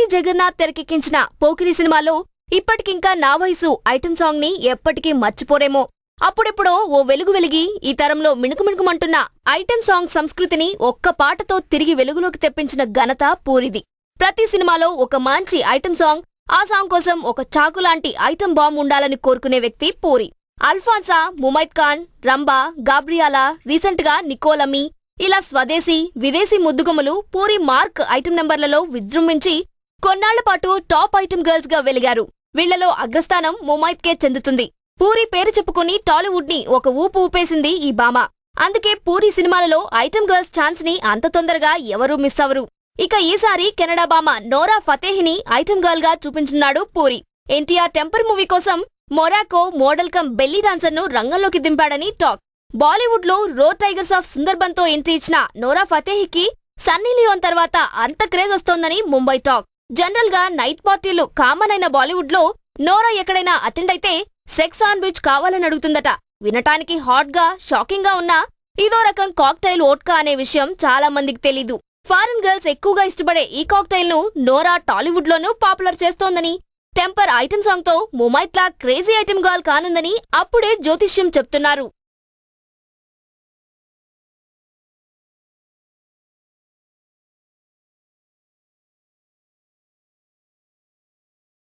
పూరి జగన్నాథ్ తెరకెక్కించిన పోకిరి సినిమాలో ఇప్పటికింకా నా వయసు ఐటెం సాంగ్ ని ఎప్పటికీ మర్చిపోరేమో. అప్పుడెప్పుడో ఓ వెలుగు వెలిగి ఈ తరంలో మిణుకుమిణుకుమంటున్న ఐటెం సాంగ్ సంస్కృతిని ఒక్క పాటతో తిరిగి వెలుగులోకి తెప్పించిన ఘనత పూరిది. ప్రతి సినిమాలో ఒక మంచి ఐటెం సాంగ్, ఆ సాంగ్ కోసం ఒక చాకులాంటి ఐటెం బాంబ్ ఉండాలని కోరుకునే వ్యక్తి పూరి. అల్ఫాన్సా, ముమైత్ ఖాన్, రంబా, గాబ్రియాలా, రీసెంట్ గా నికోలమీ, ఇలా స్వదేశీ, విదేశీ ముద్దుగుమ్మలు పూరి మార్క్ ఐటెం నెంబర్లలో విజృంభించి కొన్నాళ్లపాటు టాప్ ఐటెం గర్ల్స్ గా వెలిగారు. వీళ్లలో అగ్రస్థానం ముమైత్ కే చెందుతుంది. పూరి పేరు చెప్పుకుని టాలీవుడ్ ని ఒక ఊపు ఊపేసింది ఈ భామ. అందుకే పూరి సినిమాలలో ఐటెం గర్ల్స్ ఛాన్స్ ని అంత తొందరగా ఎవరూ మిస్ అవరు. ఇక ఈసారి కెనడా భామ నోరా ఫతేహిని ఐటెం గర్ల్ గా చూపించున్నాడు పూరి. ఎన్టీఆర్ టెంపర్ మూవీ కోసం Morocco model come belly dancer ను రంగంలోకి దింపాడని టాక్. బాలీవుడ్ లో రోడ్ టైగర్స్ ఆఫ్ సుందర్బన్ తో ఎంట్రీ ఇచ్చిన నోరా ఫతేహికి సన్నీ లియోన్ తర్వాత అంత క్రేజ్ వస్తోందని ముంబై టాక్. జనరల్ గా నైట్ పార్టీలు కామన్ అయిన బాలీవుడ్ లో నోరా ఎక్కడైనా అటెండ్ అయితే సెక్స్ శాండ్విచ్ కావాలని అడుగుతుందట. వినటానికి హాట్ గా, షాకింగ్ గా ఉన్నా ఇదో రకం కాక్టైల్ వోడ్కా అనే విషయం చాలా మందికి తెలీదు. ఫారిన్ గర్ల్స్ ఎక్కువగా ఇష్టపడే ఈ కాక్టైల్ ను నోరా టాలీవుడ్ లోనూ పాపులర్ చేస్తోందని, టెంపర్ ఐటెం సాంగ్ తో ముమైత్ లా క్రేజీ ఐటెం గర్ల్ కానుందని అప్పుడే జ్యోతిష్యం చెప్తున్నారు.